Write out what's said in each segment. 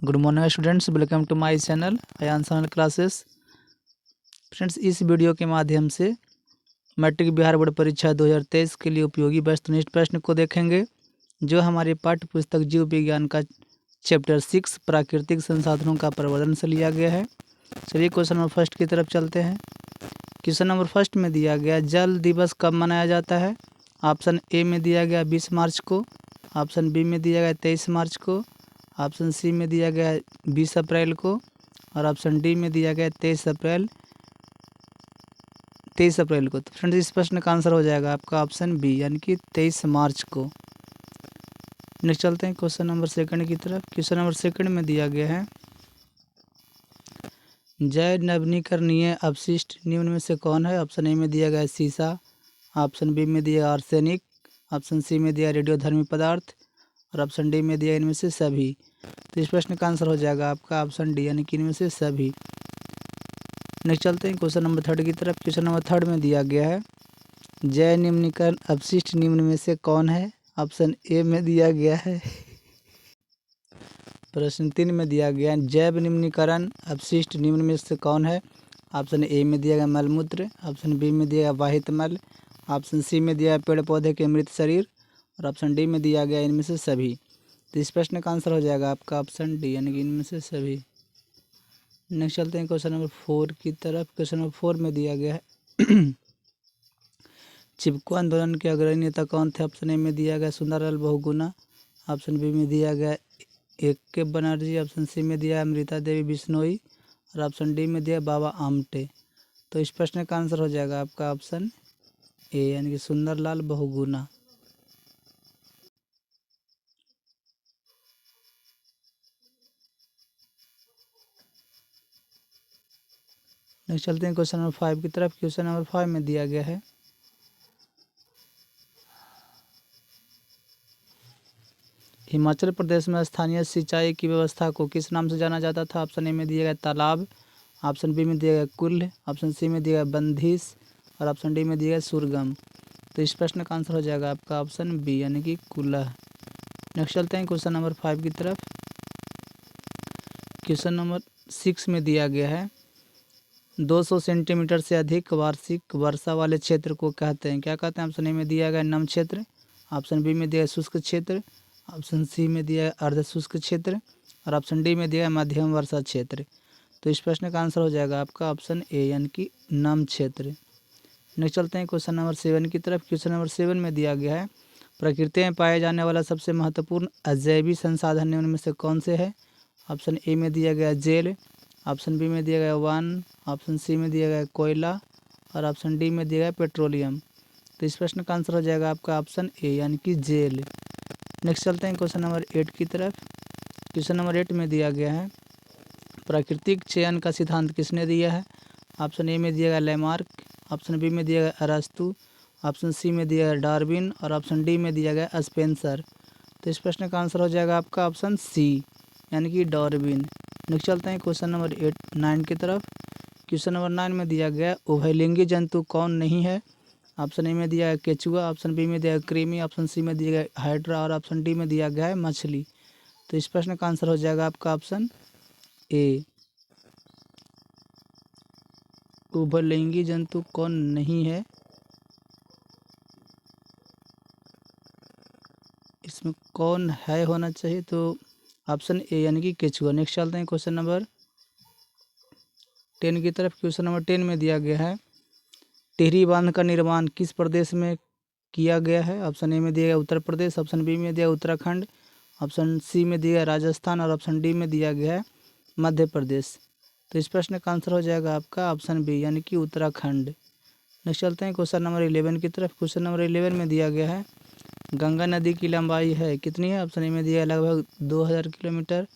Good morning students, welcome to my channel Ayan classes. Friends, इस video के माध्यम से मैट्रिक बिहार बोर्ड परीक्षा 2023 के लिए उपयोगी वस्तुनिष्ठ प्रश्न को देखेंगे, जो हमारे पाठ्य पुस्तक जीव विज्ञान का चैप्टर 6 प्राकृतिक संसाधनों का प्रवर्धन से लिया गया है। चलिए क्वेश्चन नंबर फर्स्ट की तरफ चलते हैं। क्वेश्चन नंबर फर्स्ट में दिया गया जल दिवस कब मनाया जाता है। ऑप्शन ए में दिया गया 20 मार्च को, ऑप्शन बी में दिया गया 23 मार्च को, ऑप्शन सी में दिया गया 20 अप्रैल को और ऑप्शन डी में दिया गया 23 अप्रैल को। तो फ्रेंड्स, इस प्रश्न का आंसर हो जाएगा आपका ऑप्शन बी, यानी कि 23 मार्च को। नेक्स्ट चलते हैं क्वेश्चन नंबर सेकंड की तरफ। क्वेश्चन नंबर सेकंड में दिया गया है जैव नवीकरणीय अपशिष्ट निम्न में से कौन है। ऑप्शन ए में दिया गया सीसा, ऑप्शन बी में दिया आर्सेनिक, ऑप्शन सी में दिया रेडियोधर्मी पदार्थ और ऑप्शन डी में दिया इनमें से सभी। तो इस प्रश्न का आंसर हो जाएगा आपका ऑप्शन डी, यानी कि इनमें से सभी। नेक्स्ट चलते हैं क्वेश्चन नंबर थर्ड की तरफ। क्वेश्चन नंबर थर्ड में दिया गया है जैव निम्नीकरण अपशिष्ट निम्न में से कौन है। ऑप्शन ए में दिया गया है प्रश्न 3 में दिया गया है जैव निम्नीकरण अपशिष्ट निम्न में से कौन है। ऑप्शन ए में दिया गया मलमूत्र, ऑप्शन बी में दिया गया वाहित मल, ऑप्शन सी में दिया पेड़ पौधे के मृत शरीर और ऑप्शन डी में दिया गया इनमें से सभी। तो इस प्रश्न का आंसर हो जाएगा आपका ऑप्शन डी, यानी कि इनमें से सभी। नेक्स्ट चलते हैं क्वेश्चन नंबर 4 की तरफ। क्वेश्चन नंबर 4 में दिया गया है चिपको आंदोलन के अग्रणी नेता कौन थे। ऑप्शन ए में दिया गया सुंदरलाल बहुगुणा, ऑप्शन बी में दिया गया ए के बनर्जी, ऑप्शन सी में दिया अमृता देवी बिश्नोई और ऑप्शन डी में दिया बाबा आमटे। तो इस प्रश्न का आंसर हो जाएगा आपका ऑप्शन ए, यानी कि सुंदरलाल बहुगुणा। नेक्स्ट चलते हैं क्वेश्चन नंबर 5 की तरफ। क्वेश्चन नंबर 5 में दिया गया है हिमाचल प्रदेश में स्थानीय सिंचाई की व्यवस्था को किस नाम से जाना जाता था। ऑप्शन ए में दिया गया तालाब, ऑप्शन बी में दिया गया कुल्ल, ऑप्शन सी में दिया गया बंधिस और ऑप्शन डी में दिया गया सुरगम। तो इस प्रश्न का आंसर हो जाएगा आपका ऑप्शन बी, यानी कि कुल्लह। नेक्स्ट चलते हैं क्वेश्चन नंबर 5 की तरफ। क्वेश्चन नंबर 6 में दिया गया है 200 सेंटीमीटर से अधिक वार्षिक वर्षा वाले क्षेत्र को कहते हैं, क्या कहते हैं। ऑप्शन ए में दिया गया नम क्षेत्र, ऑप्शन बी में दिया गया शुष्क क्षेत्र, ऑप्शन सी में दिया गया अर्ध शुष्क क्षेत्र और ऑप्शन डी में दिया गया मध्यम वर्षा क्षेत्र। तो इस प्रश्न का आंसर हो जाएगा आपका ऑप्शन ए, यानी कि नम क्षेत्र। नेक्स्ट चलते हैं क्वेश्चन नंबर 7 की तरफ। क्वेश्चन नंबर 7 में दिया गया है प्रकृति में पाए जाने वाला सबसे महत्वपूर्ण अजैविक संसाधन निम्न में से कौन से है। ऑप्शन ए में दिया गया जेल, ऑप्शन बी में दिया गया वन, ऑप्शन सी में दिया गया कोयला और ऑप्शन डी में दिया गया पेट्रोलियम। तो इस प्रश्न का आंसर हो जाएगा आपका ऑप्शन ए, यानी कि जेल। नेक्स्ट चलते हैं क्वेश्चन नंबर 8 की तरफ। क्वेश्चन नंबर 8 में दिया गया है प्राकृतिक चयन का सिद्धांत किसने दिया है। ऑप्शन ए में दिया गया लेमार्क, ऑप्शन बी में दिया गया अरस्तु, ऑप्शन सी में दिया गया डार्विन और ऑप्शन डी में दिया गया स्पेंसर। तो इस प्रश्न का आंसर हो जाएगा आपका ऑप्शन सी, यानी कि डार्विन। नेक्स्ट चलते हैं क्वेश्चन नंबर 9 की तरफ। क्वेश्चन नंबर 9 में दिया गया उभयलिंगी जंतु कौन नहीं है। ऑप्शन ए में दिया गया केचुआ, ऑप्शन बी में दिया गया कृमि, ऑप्शन सी में दिया गया हाइड्रा और ऑप्शन डी में दिया गया है मछली। तो इस प्रश्न का आंसर हो जाएगा आपका ऑप्शन ए, उभयलिंगी जंतु कौन नहीं है। इसमें कौन है होना चाहिए, तो ऑप्शन ए, यानी कि केचुआ। नेक्स्ट चलते हैं क्वेश्चन नंबर 10 की तरफ। क्वेश्चन नंबर 10 में दिया गया है टिहरी बांध का निर्माण किस प्रदेश में किया गया है। ऑप्शन ए में दिया गया उत्तर प्रदेश, ऑप्शन बी में दिया उत्तराखंड, ऑप्शन सी में दिया राजस्थान और ऑप्शन डी में दिया गया है मध्य प्रदेश। तो इस प्रश्न का आंसर हो जाएगा आपका ऑप्शन बी, यानी कि उत्तराखंड। नेक्स्ट चलते हैं क्वेश्चन नंबर 11 की तरफ। क्वेश्चन नंबर 11 में दिया गया है गंगा नदी की लंबाई है कितनी है। ऑप्शन ए में दिया है लगभग 2000 किलोमीटर,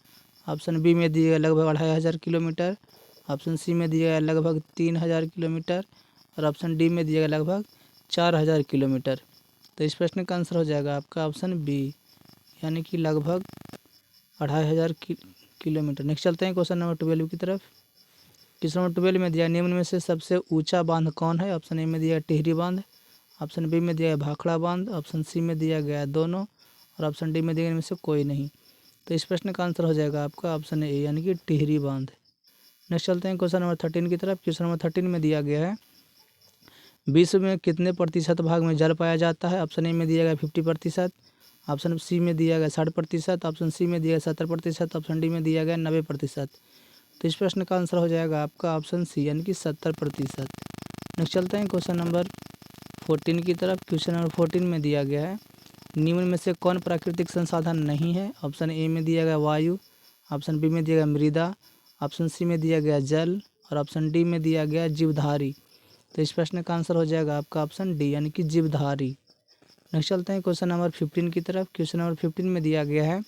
ऑप्शन बी में दिया है लगभग 2500 किलोमीटर, ऑप्शन सी में दिया है लगभग 3000 किलोमीटर और ऑप्शन डी में दिया गया लगभग 4000 किलोमीटर। तो इस प्रश्न का आंसर हो जाएगा आपका ऑप्शन बी, यानी कि लगभग 2500 किलोमीटर। नेक्स्ट चलते हैं क्वेश्चन नंबर 12 की तरफ। क्वेश्चन नंबर 12 में दिया निम्न में से सबसे ऊंचा बांध कौन है। ऑप्शन ए में दिया टिहरी बांध, ऑप्शन बी में दिया है भाखड़ा बांध, ऑप्शन सी में दिया गया दोनों और ऑप्शन डी में दिया गया इनमें से कोई नहीं। तो इस प्रश्न का आंसर हो जाएगा आपका ऑप्शन ए यानी कि टिहरी बांध। नेक्स्ट चलते हैं क्वेश्चन नंबर 13 की तरफ। क्वेश्चन नंबर 13 में दिया गया है विश्व में कितने प्रतिशत भाग में जल पाया जाता है। ऑप्शन ए में दिया गया 50%, ऑप्शन सी में दिया गया 60%, ऑप्शन सी में दिया गया 70%, ऑप्शन डी में दिया गया 90%। तो इस प्रश्न का आंसर हो जाएगा आपका ऑप्शन सी यानी कि 70%। नेक्स्ट चलते हैं क्वेश्चन नंबर 14 की तरफ। क्वेश्चन नंबर 14 में दिया गया है निम्न में से कौन प्राकृतिक संसाधन नहीं है। ऑप्शन ए में दिया गया वायु, ऑप्शन बी में दिया गया मृदा, ऑप्शन सी में दिया गया जल और ऑप्शन डी में दिया गया जीवधारी। तो इस प्रश्न का आंसर हो जाएगा आपका ऑप्शन डी यानी कि जीवधारी। नेक्स्ट चलते हैं क्वेश्चन नंबर 15 की तरफ। क्वेश्चन नंबर 15 में दिया गया है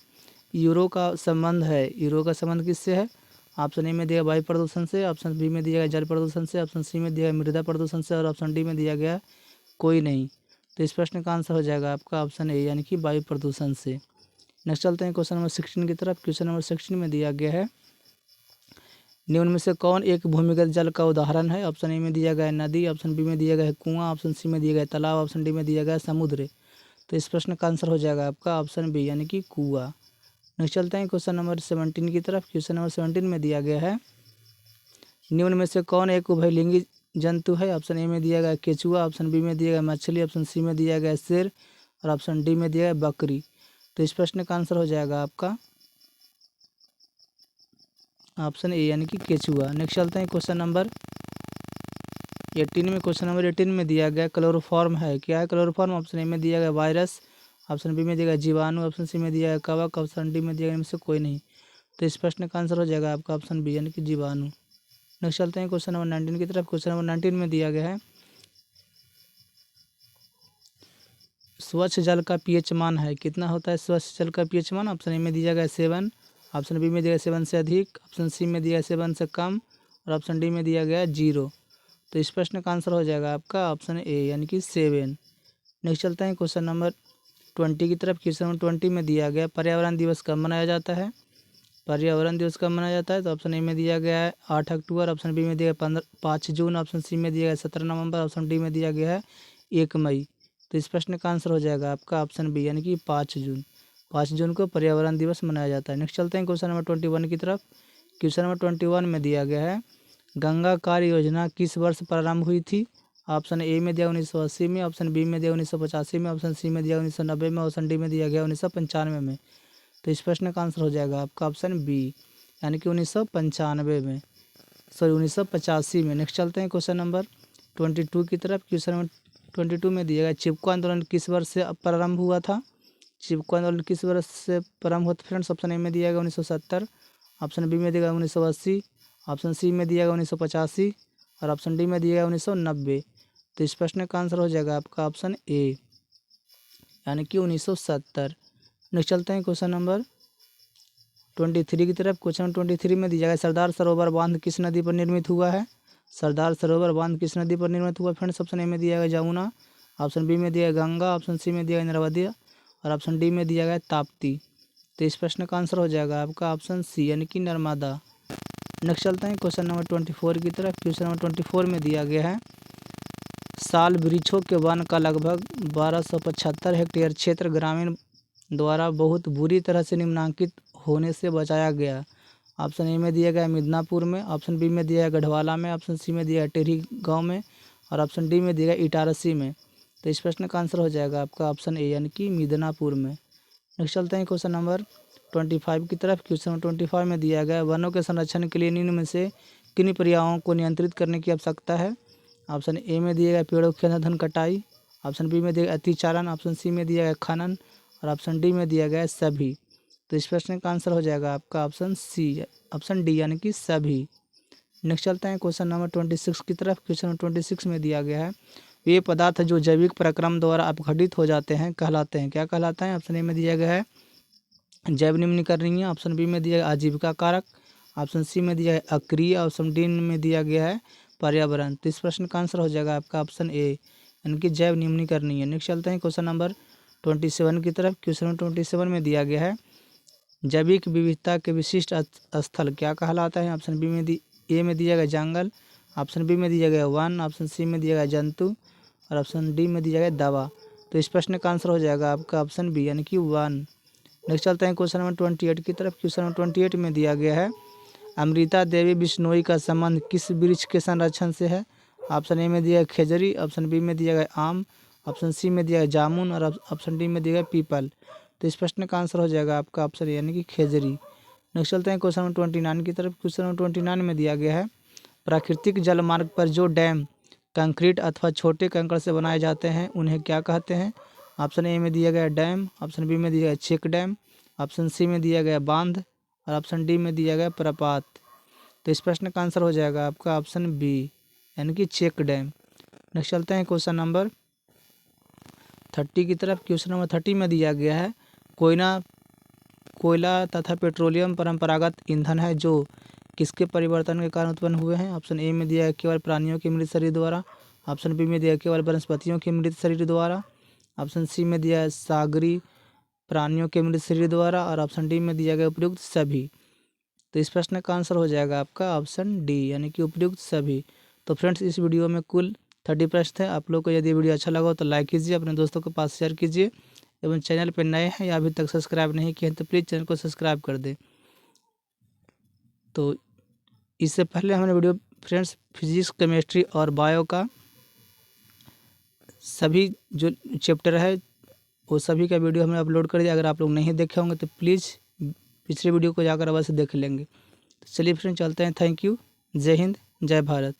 यूरो का संबंध है। यूरो का संबंध किससे है। ऑप्शन ए में दिया वायु प्रदूषण से, ऑप्शन बी में दिया गया जल प्रदूषण से, ऑप्शन सी में दिया गया मृदा प्रदूषण से और ऑप्शन डी में दिया गया कोई नहीं। तो इस प्रश्न का आंसर हो जाएगा आपका ऑप्शन ए यानी कि वायु प्रदूषण से। नेक्स्ट चलते हैं क्वेश्चन नंबर 16 की तरफ। क्वेश्चन नंबर 16 में दिया गया है निम्न में से कौन एक भूमिगत जल का उदाहरण है। ऑप्शन ए में दिया गया है नदी, ऑप्शन बी में दिया गया है कुआं, ऑप्शन सी में दिया गया है तालाब, ऑप्शन डी में दिया गया है समुद्र। तो इस प्रश्न का आंसर हो जाएगा आपका ऑप्शन बी यानी कि कुआं। नेक्स्ट चलते हैं क्वेश्चन नंबर 17 की तरफ। क्वेश्चन नंबर 17 में दिया गया है निम्न में से कौन एक उभयलिंगी जंतु है। ऑप्शन ए में दिया गया केचुआ, ऑप्शन बी में दिया गया मछली, ऑप्शन सी में दिया गया शेर और ऑप्शन डी में दिया गया बकरी। तो इस प्रश्न का आंसर हो जाएगा आपका ऑप्शन ए यानी कि केचुआ। नेक्स्ट चलते हैं क्वेश्चन नंबर 18 में। क्वेश्चन नंबर 18 में दिया गया क्लोरोफॉर्म है। क्या है क्लोरोफॉर्म। ऑप्शन ए में दिया गया वायरस, ऑप्शन बी में दिया गया जीवाणु, ऑप्शन सी में दिया गया कवक, ऑप्शन डी में दिया गया इनमें से कोई नहीं। तो इस प्रश्न का आंसर हो जाएगा आपका ऑप्शन बी यानी कि जीवाणु। नेक्स्ट चलते हैं क्वेश्चन नंबर 19 की तरफ। क्वेश्चन नंबर 19 में दिया गया है स्वच्छ जल का पीएच मान है। कितना होता है स्वच्छ जल का पीएच मान। ऑप्शन ए में दिया गया 7, ऑप्शन बी में दिया गया 7 से अधिक, ऑप्शन सी में दिया गया 7 से कम और ऑप्शन डी में दिया गया 0। तो इस प्रश्न का आंसर हो जाएगा आपका ऑप्शन ए यानी कि 7। नेक्स्ट चलते हैं क्वेश्चन नंबर 20 की तरफ। क्वेश्चन नंबर 20 में दिया गया पर्यावरण दिवस कब मनाया जाता है। पर्यावरण दिवस कब मनाया जाता है। तो ऑप्शन ए में दिया गया है 8 अक्टूबर, ऑप्शन बी में दिया गया 5 जून, ऑप्शन सी में दिया गया 17 नवंबर, ऑप्शन डी में दिया गया है 1 मई। तो इस प्रश्न का आंसर हो जाएगा आपका ऑप्शन बी यानी कि 5 जून। 5 जून को पर्यावरण दिवस मनाया जाता है। नेक्स्ट चलते हैं क्वेश्चन नंबर 21 की तरफ। क्वेश्चन नंबर 21 में दिया गया है गंगा कार्य योजना किस वर्ष प्रारंभ हुई थी। ऑप्शन ए में दिया 1980 में, ऑप्शन बी में दिया 1985 में, ऑप्शन सी में दिया 1990 में, ऑप्शन डी में दिया गया 1995 में। तो इस प्रश्न का आंसर हो जाएगा आपका ऑप्शन बी यानी कि 1995 में, सॉरी 1985 में। नेक्स्ट चलते हैं क्वेश्चन नंबर 22 की तरफ। क्वेश्चन नंबर 22 में दिया गया चिपको आंदोलन किस वर्ष से प्रारंभ हुआ था। चिपको आंदोलन किस वर्ष से प्रारंभ हुआ था फ्रेंड्स। ऑप्शन ए में दिया गया 1970, ऑप्शन बी में दिया गया 1980, ऑप्शन सी में दिया गया 1985 और ऑप्शन डी में दिया गया 1990। तो इस प्रश्न का आंसर हो जाएगा आपका ऑप्शन ए यानी कि 1970। नेक्स्ट चलते हैं क्वेश्चन नंबर 23 की तरफ। क्वेश्चन नंबर 23 में दिया गया सरदार सरोवर बांध किस नदी पर निर्मित हुआ है। सरदार सरोवर बांध किस नदी पर निर्मित हुआ फ्रेंड्स। ऑप्शन ए में दिया गया यमुना, ऑप्शन बी में दिया गया गंगा, ऑप्शन सी में दिया गया नर्मदा और ऑप्शन डी में दिया गया ताप्ती। तो इस प्रश्न का आंसर हो जाएगा आपका ऑप्शन सी यानी कि नर्मदा। नेक्स्ट चलते हैं क्वेश्चन नंबर 24 की तरफ। क्वेश्चन नंबर 24 में दिया गया है साल वृक्षों के वन का लगभग 1275 हेक्टेयर क्षेत्र ग्रामीण द्वारा बहुत बुरी तरह से निम्नांकित होने से बचाया गया। ऑप्शन ए में दिया गया मिदनापुर में, ऑप्शन बी में दिया गया गढ़वाला में, ऑप्शन सी में दिया गया टेढ़ी गाँव में और ऑप्शन डी में दिया गया इटारसी में। तो इस प्रश्न का आंसर हो जाएगा आपका ऑप्शन ए यानी कि मिदनापुर में। नेक्स्ट चलते हैं क्वेश्चन नंबर 25 की तरफ। क्वेश्चन नंबर 25 में दिया गया वनों के संरक्षण के लिए निम्न में से किन प्रक्रियाओं को नियंत्रित करने की आवश्यकता है। ऑप्शन ए में दिया गया पेड़ों की अंधाधुंध कटाई, ऑप्शन बी में दिया गया अतिचारण, ऑप्शन सी में दिया गया खनन और ऑप्शन डी में दिया गया सभी। तो इस प्रश्न का आंसर हो जाएगा आपका ऑप्शन सी, ऑप्शन डी यानी कि सभी। नेक्स्ट चलते हैं क्वेश्चन नंबर 26 की तरफ। क्वेश्चन नंबर 26 में दिया गया है वे पदार्थ जो जैविक प्रक्रम द्वारा अपघटित हो जाते हैं कहलाते हैं। क्या कहलाता है। ऑप्शन ए में दिया गया है जैव निम्नीकरणीय, ऑप्शन बी में दिया गया आजीविका कारक, ऑप्शन सी में दिया है अक्रिय, ऑप्शन डी में दिया गया है पर्यावरण। तो इस प्रश्न का आंसर हो जाएगा आपका ऑप्शन ए यानी कि जैव निम्नीकरणीय। नेक्स्ट चलते हैं क्वेश्चन नंबर 27 की तरफ। क्वेश्चन नंबर 27 में दिया गया है जैविक विविधता के विशिष्ट स्थल क्या कहलाता है। ऑप्शन बी में ए में दिया गया जंगल, ऑप्शन बी में दिया गया वन, ऑप्शन सी में दिया गया जंतु और ऑप्शन डी में दिया गया दवा। तो इस प्रश्न का आंसर हो जाएगा आपका ऑप्शन बी यानी कि 1। नेक्स्ट चलते हैं क्वेश्चन नंबर 28 की तरफ। क्वेश्चन नंबर 28 में दिया गया है अमृता देवी बिश्नोई का संबंध किस वृक्ष के संरक्षण से है। ऑप्शन ए में दिया है खेजरी, ऑप्शन बी में दिया गया आम, ऑप्शन सी में दिया है जामुन और ऑप्शन डी में दिया गया पीपल। तो इस प्रश्न का आंसर हो जाएगा आपका ऑप्शन ए यानी कि खेजरी। नेक्स्ट चलते हैं क्वेश्चन नंबर 29 की तरफ। क्वेश्चन नंबर 29 में दिया गया है प्राकृतिक जल मार्ग पर जो डैम कंक्रीट अथवा छोटे कंकड़ से बनाए जाते हैं उन्हें क्या कहते हैं। ऑप्शन ए में दिया गया डैम, ऑप्शन बी में दिया गया चेक डैम, ऑप्शन सी में दिया गया बांध और ऑप्शन डी में दिया गया प्रपात। तो इस प्रश्न का आंसर हो जाएगा आपका ऑप्शन बी यानी कि चेक डैम। नेक्स्ट चलते हैं क्वेश्चन नंबर 30 की तरफ। क्वेश्चन नंबर 30 में दिया गया है कोयला तथा पेट्रोलियम परंपरागत ईंधन है जो किसके परिवर्तन के कारण उत्पन्न हुए हैं। ऑप्शन ए में दिया है केवल प्राणियों के मृत शरीर द्वारा, ऑप्शन बी में दिया है केवल वनस्पतियों के मृत शरीर द्वारा, ऑप्शन सी में दिया है सागरी प्राणियों के मृत शरीर द्वारा और ऑप्शन डी में दिया गया उपयुक्त सभी। तो इस प्रश्न का आंसर हो जाएगा आपका ऑप्शन डी यानी कि उपयुक्त सभी। तो फ्रेंड्स इस वीडियो में कुल 30 प्रश्न थे। आप लोग को यदि वीडियो अच्छा लगा हो तो लाइक कीजिए, अपने दोस्तों के पास शेयर कीजिए एवं चैनल पर नए हैं या अभी तक सब्सक्राइब नहीं किए हैं तो प्लीज़ चैनल को सब्सक्राइब कर दें। तो इससे पहले हमने वीडियो फ्रेंड्स फिजिक्स, केमिस्ट्री और बायो का सभी जो चैप्टर है वो सभी का वीडियो हमने अपलोड कर दिया। अगर आप लोग नहीं देखे होंगे तो प्लीज़ पिछले वीडियो को जाकर अवश्य देख लेंगे। तो चलिए फ्रेंड्स चलते हैं। Thank you. जय हिंद, जय भारत।